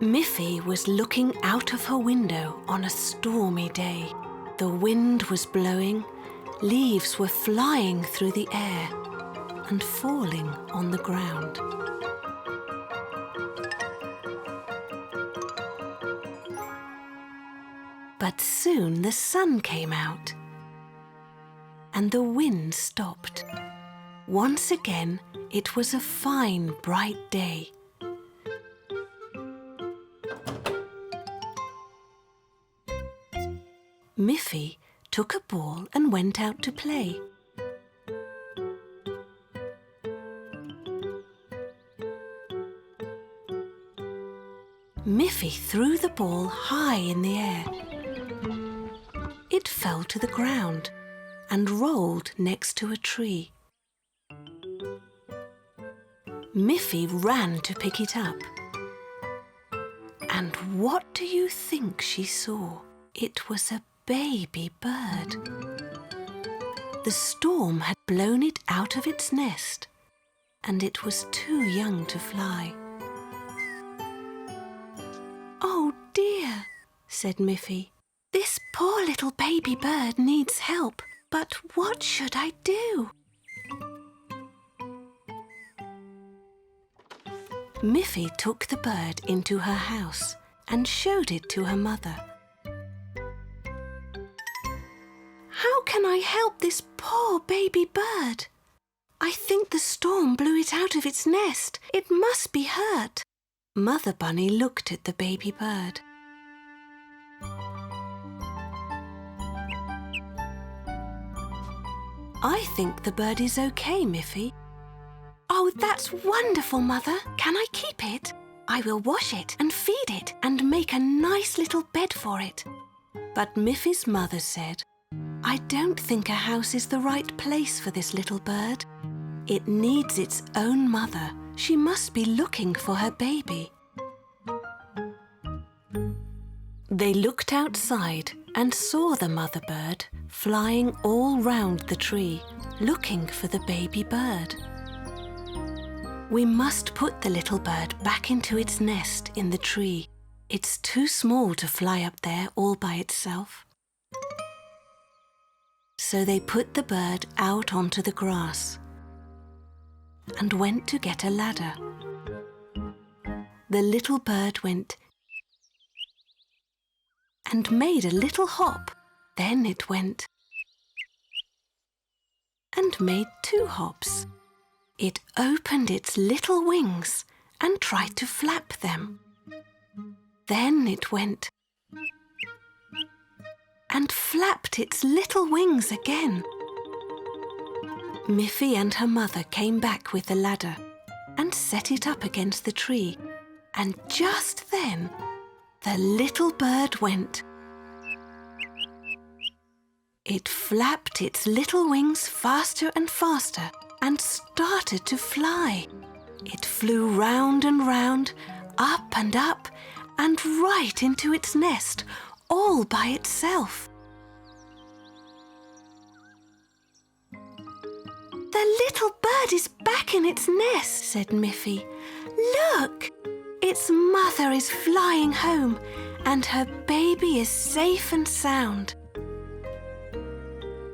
Miffy was looking out of her window on a stormy day. The wind was blowing, leaves were flying through the air and falling on the ground. But soon the sun came out and the wind stopped. Once again, it was a fine, bright day. Miffy took a ball and went out to play. Miffy threw the ball high in the air. It fell to the ground and rolled next to a tree. Miffy ran to pick it up. And what do you think she saw? It was a baby bird. The storm had blown it out of its nest, and it was too young to fly. "Oh dear," said Miffy. "This poor little baby bird needs help, but what should I do?" Miffy took the bird into her house and showed it to her mother. "How can I help this poor baby bird? I think the storm blew it out of its nest. It must be hurt." Mother Bunny looked at the baby bird. "I think the bird is okay, Miffy." "Oh, that's wonderful, Mother. Can I keep it? I will wash it and feed it and make a nice little bed for it." But Miffy's mother said, "I don't think a house is the right place for this little bird. It needs its own mother. She must be looking for her baby." They looked outside and saw the mother bird flying all round the tree, looking for the baby bird. "We must put the little bird back into its nest in the tree. It's too small to fly up there all by itself." So they put the bird out onto the grass and went to get a ladder. The little bird went and made a little hop. Then it went and made 2 hops. It opened its little wings and tried to flap them. Then it went and flapped its little wings again. Miffy and her mother came back with the ladder and set it up against the tree. And just then, the little bird went. It flapped its little wings faster and faster and started to fly. It flew round and round, up and up, and right into its nest, all by itself. "The little bird is back in its nest," said Miffy. "Look! Its mother is flying home, and her baby is safe and sound."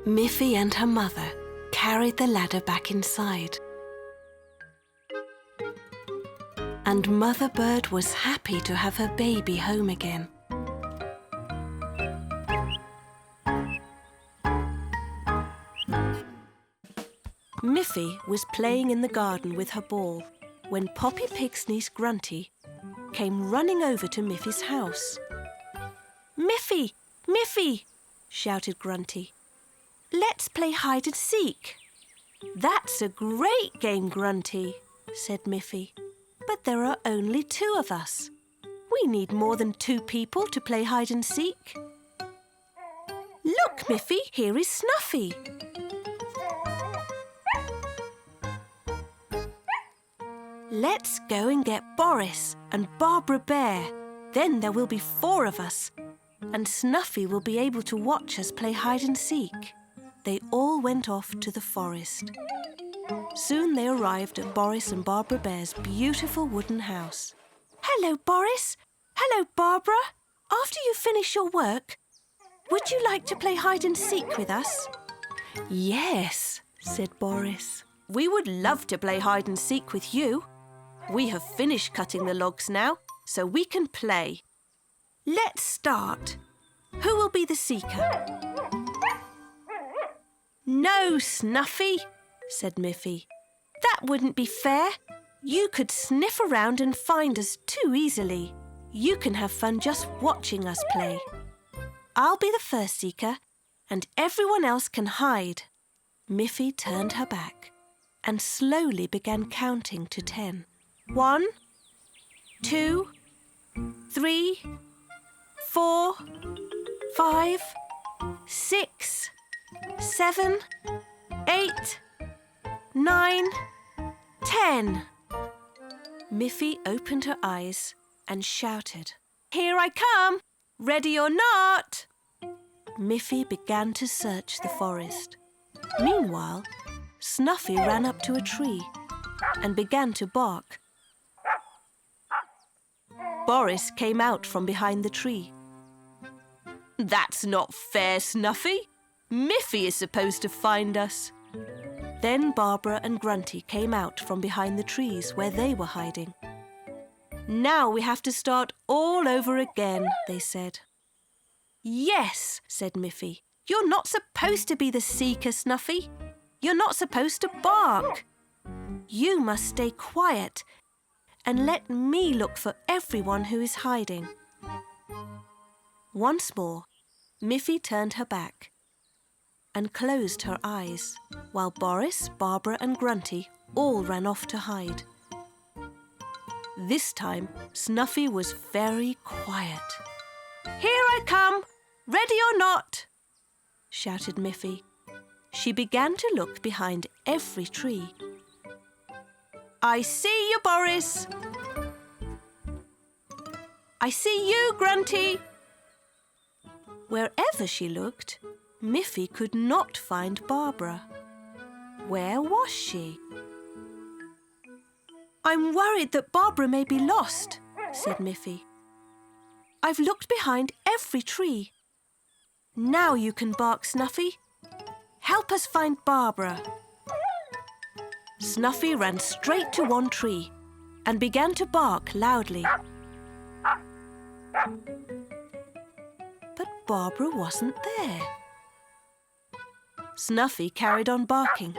Miffy and her mother carried the ladder back inside. And Mother Bird was happy to have her baby home again. Miffy was playing in the garden with her ball when Poppy Pig's niece Grunty came running over to Miffy's house. "Miffy! Miffy!" shouted Grunty. "Let's play hide and seek." "That's a great game, Grunty," said Miffy. "But there are only 2 of us. We need more than 2 people to play hide and seek." "Look, Miffy, here is Snuffy." "Let's go and get Boris and Barbara Bear. Then there will be 4 of us, and Snuffy will be able to watch us play hide and seek." They all went off to the forest. Soon they arrived at Boris and Barbara Bear's beautiful wooden house. "Hello, Boris. Hello, Barbara. After you finish your work, would you like to play hide and seek with us? Yes, said Boris. We would love to play hide and seek with you. We have finished cutting the logs now, so we can play. Let's start. Who will be the seeker? No, Snuffy, said Miffy. That wouldn't be fair. You could sniff around and find us too easily. You can have fun just watching us play. I'll be the first seeker, and everyone else can hide. Miffy turned her back and slowly began counting to 10. 1, 2, 3, 4, 5, 6, 7, 8, 9, 10. Miffy opened her eyes and shouted, "Here I come! Ready or not!" Miffy began to search the forest. Meanwhile, Snuffy ran up to a tree and began to bark. Boris came out from behind the tree. "That's not fair, Snuffy. Miffy is supposed to find us." Then Barbara and Grunty came out from behind the trees where they were hiding. "Now we have to start all over again," they said. "Yes," said Miffy. "You're not supposed to be the seeker, Snuffy. You're not supposed to bark. You must stay quiet and let me look for everyone who is hiding." Once more, Miffy turned her back and closed her eyes, while Boris, Barbara and Grunty all ran off to hide. This time, Snuffy was very quiet. "Here I come! Ready or not!" shouted Miffy. She began to look behind every tree. "I see you, Boris!" "I see you, Grunty!" Wherever she looked, Miffy could not find Barbara. Where was she? "I'm worried that Barbara may be lost," said Miffy. "I've looked behind every tree. Now you can bark, Snuffy. Help us find Barbara." Snuffy ran straight to one tree and began to bark loudly. But Barbara wasn't there. Snuffy carried on barking.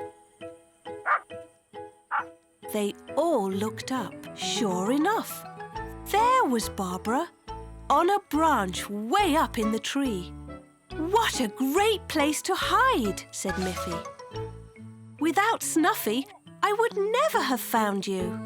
They all looked up. Sure enough, there was Barbara, on a branch way up in the tree. "What a great place to hide," said Miffy. "Without Snuffy, I would never have found you."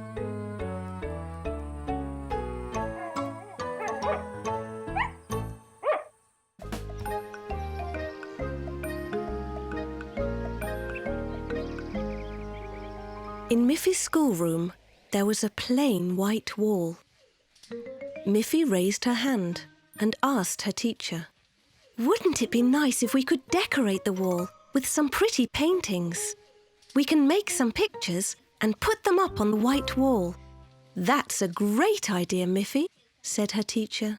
In Miffy's schoolroom, there was a plain white wall. Miffy raised her hand and asked her teacher, "Wouldn't it be nice if we could decorate the wall with some pretty paintings? We can make some pictures and put them up on the white wall." "That's a great idea, Miffy," said her teacher.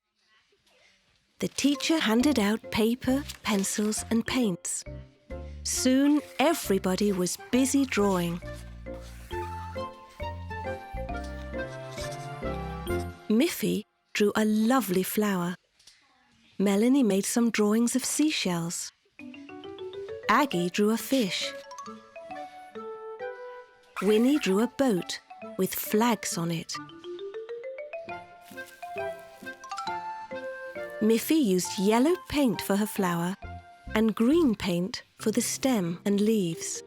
The teacher handed out paper, pencils and paints. Soon everybody was busy drawing. Miffy drew a lovely flower. Melanie made some drawings of seashells. Aggie drew a fish. Winnie drew a boat with flags on it. Miffy used yellow paint for her flower and green paint for the stem and leaves.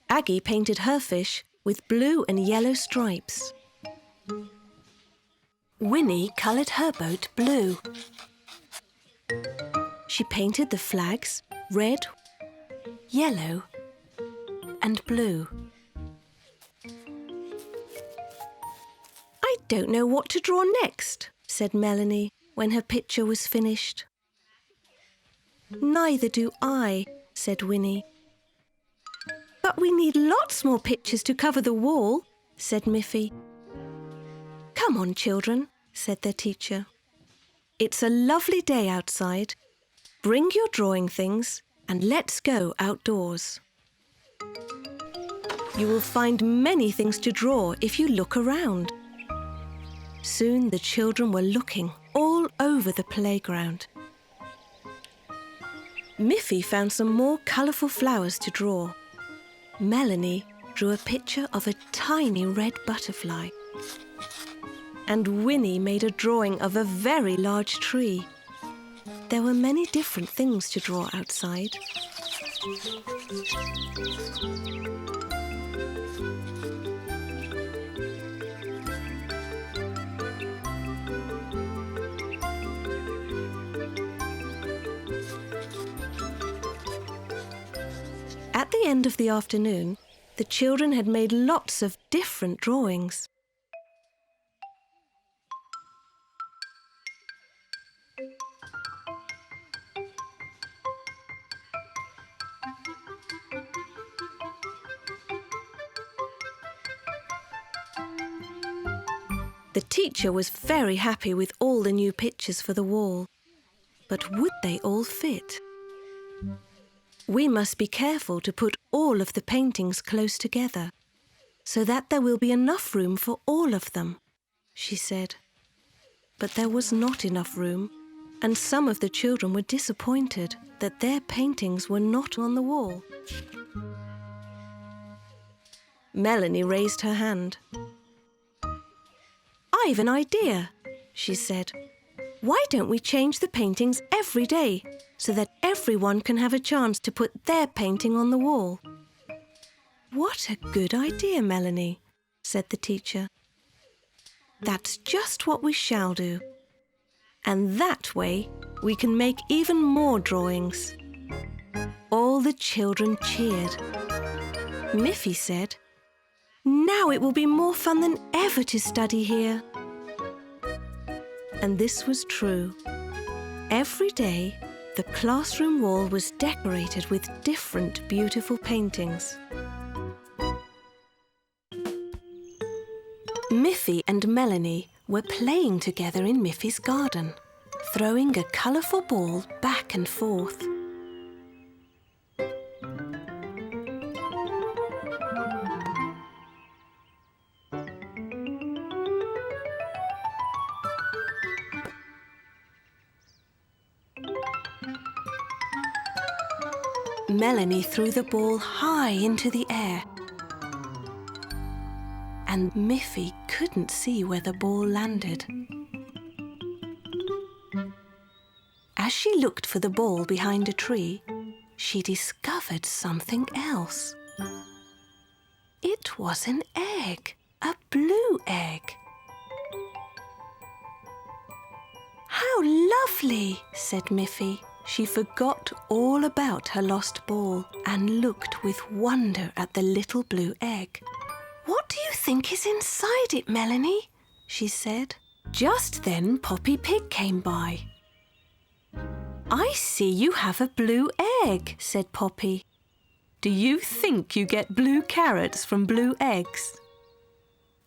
Aggie painted her fish with blue and yellow stripes. Winnie coloured her boat blue. She painted the flags red, yellow and blue. "I don't know what to draw next," said Melanie when her picture was finished. "Neither do I," said Winnie. "But we need lots more pictures to cover the wall," said Miffy. "Come on, children," said their teacher. "It's a lovely day outside. Bring your drawing things and let's go outdoors. You will find many things to draw if you look around." Soon the children were looking all over the playground. Miffy found some more colourful flowers to draw. Melanie drew a picture of a tiny red butterfly. And Winnie made a drawing of a very large tree. There were many different things to draw outside. At the end of the afternoon, the children had made lots of different drawings. The teacher was very happy with all the new pictures for the wall. But would they all fit? "We must be careful to put all of the paintings close together, so that there will be enough room for all of them," she said. But there was not enough room, and some of the children were disappointed that their paintings were not on the wall. Melanie raised her hand. "I've an idea," she said. "Why don't we change the paintings every day so that everyone can have a chance to put their painting on the wall?" "What a good idea, Melanie," said the teacher. "That's just what we shall do. And that way we can make even more drawings." All the children cheered. Miffy said, "Now it will be more fun than ever to study here." And this was true. Every day, the classroom wall was decorated with different beautiful paintings. Miffy and Melanie were playing together in Miffy's garden, throwing a colourful ball back and forth. Melanie threw the ball high into the air, and Miffy couldn't see where the ball landed. As she looked for the ball behind a tree, she discovered something else. It was an egg, a blue egg. "How lovely," said Miffy. She forgot all about her lost ball and looked with wonder at the little blue egg. "What do you think is inside it, Melanie?" she said. Just then Poppy Pig came by. "I see you have a blue egg," said Poppy. "Do you think you get blue carrots from blue eggs?"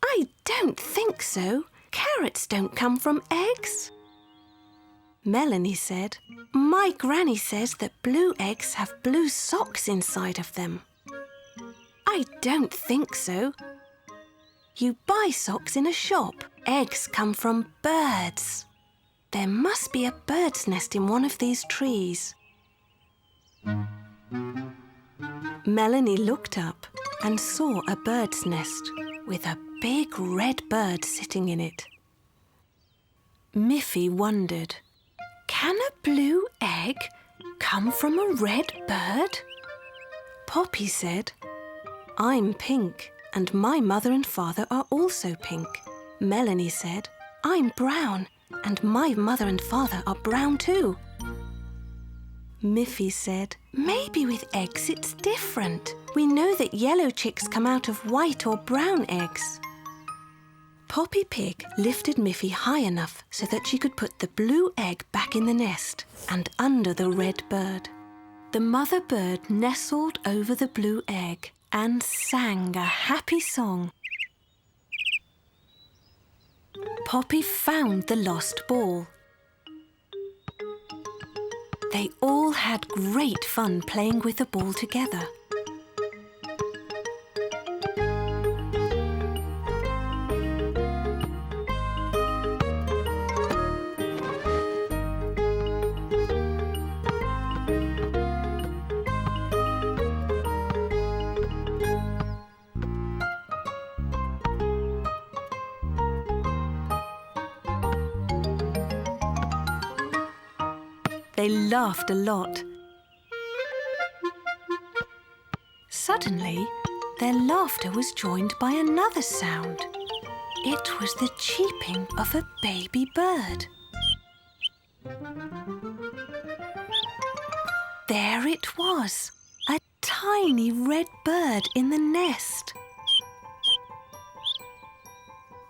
"I don't think so. Carrots don't come from eggs." Melanie said, "My granny says that blue eggs have blue socks inside of them." "I don't think so. You buy socks in a shop. Eggs come from birds. There must be a bird's nest in one of these trees." Melanie looked up and saw a bird's nest with a big red bird sitting in it. Miffy wondered, "Can a blue egg come from a red bird?" Poppy said, "I'm pink and my mother and father are also pink." Melanie said, "I'm brown and my mother and father are brown too." Miffy said, "Maybe with eggs it's different. We know that yellow chicks come out of white or brown eggs." Poppy Pig lifted Miffy high enough so that she could put the blue egg back in the nest and under the red bird. The mother bird nestled over the blue egg and sang a happy song. Poppy found the lost ball. They all had great fun playing with the ball together. They laughed a lot. Suddenly, their laughter was joined by another sound. It was the cheeping of a baby bird. There it was, a tiny red bird in the nest.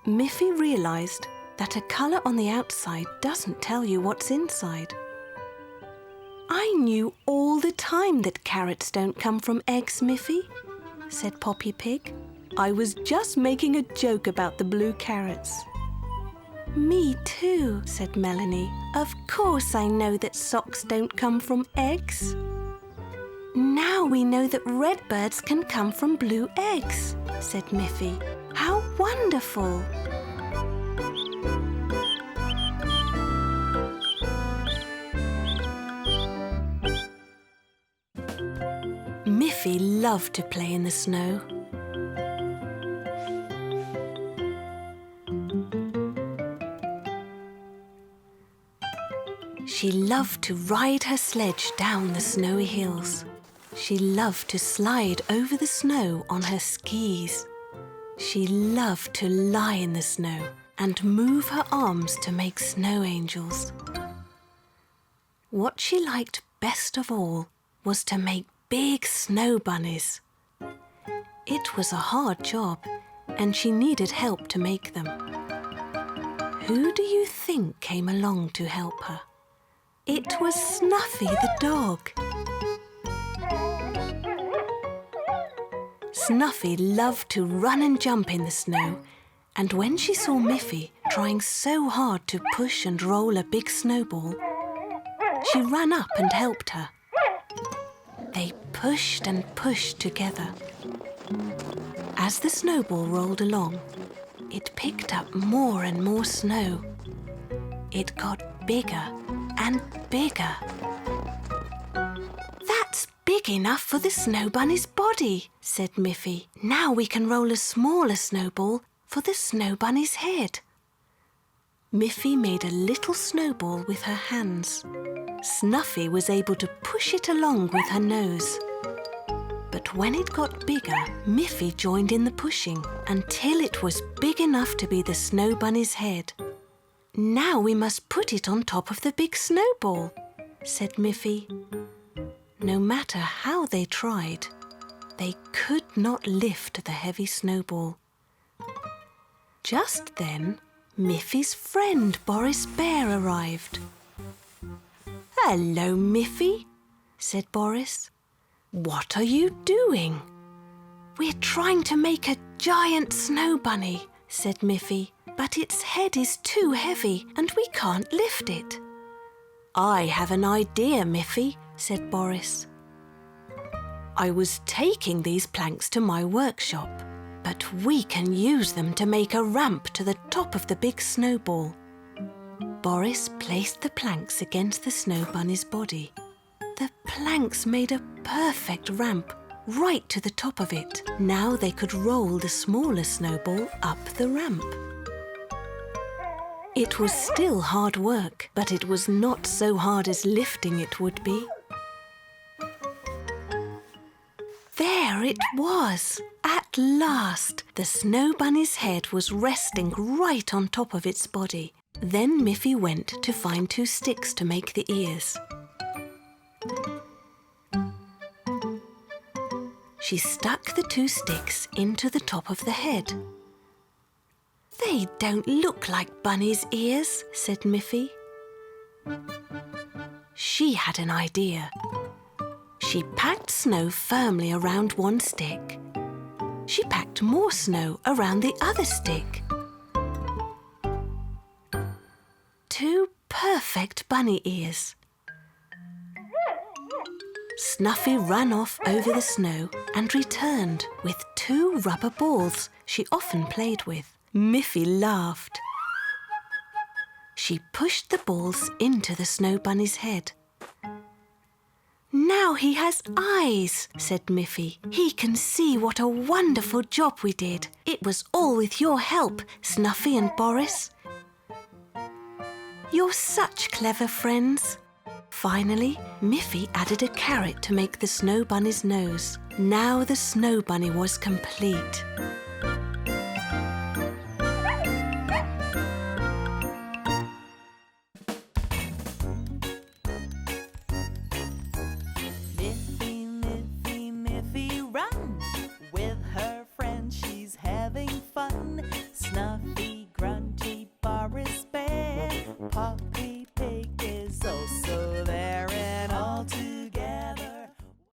Miffy realised that a colour on the outside doesn't tell you what's inside. I knew all the time that carrots don't come from eggs, Miffy, said Poppy Pig. I was just making a joke about the blue carrots. Me too, said Melanie. Of course I know that socks don't come from eggs. Now we know that red birds can come from blue eggs, said Miffy. How wonderful! Miffy loved to play in the snow. She loved to ride her sledge down the snowy hills. She loved to slide over the snow on her skis. She loved to lie in the snow and move her arms to make snow angels. What she liked best of all was to make big snow bunnies. It was a hard job, and she needed help to make them. Who do you think came along to help her? It was Snuffy the dog. Snuffy loved to run and jump in the snow, and when she saw Miffy trying so hard to push and roll a big snowball, she ran up and helped her. They pushed and pushed together. As the snowball rolled along, it picked up more and more snow. It got bigger and bigger. That's big enough for the snow bunny's body, said Miffy. Now we can roll a smaller snowball for the snow bunny's head. Miffy made a little snowball with her hands. Snuffy was able to push it along with her nose. But when it got bigger, Miffy joined in the pushing until it was big enough to be the snow bunny's head. Now we must put it on top of the big snowball, said Miffy. No matter how they tried, they could not lift the heavy snowball. Just then, Miffy's friend Boris Bear arrived. Hello, Miffy, said Boris. What are you doing? We're trying to make a giant snow bunny, said Miffy, but its head is too heavy and we can't lift it. I have an idea, Miffy, said Boris. I was taking these planks to my workshop, but we can use them to make a ramp to the top of the big snowball. Boris placed the planks against the snow bunny's body. The planks made a perfect ramp right to the top of it. Now they could roll the smaller snowball up the ramp. It was still hard work, but it was not so hard as lifting it would be. There it was! At last, the snow bunny's head was resting right on top of its body. Then Miffy went to find 2 sticks to make the ears. She stuck the 2 sticks into the top of the head. They don't look like bunny's ears, said Miffy. She had an idea. She packed snow firmly around 1 stick. She packed more snow around the other stick. perfect bunny ears. Snuffy ran off over the snow and returned with 2 rubber balls she often played with. Miffy laughed. She pushed the balls into the snow bunny's head. "Now he has eyes," said Miffy. "He can see what a wonderful job we did. It was all with your help, Snuffy and Boris. You're such clever friends." Finally, Miffy added a carrot to make the snow bunny's nose. Now the snow bunny was complete. Miffy, Miffy, Miffy, run! With her friends she's having fun. Snuffy, Grunty, Boris Bear, Poppy Pig,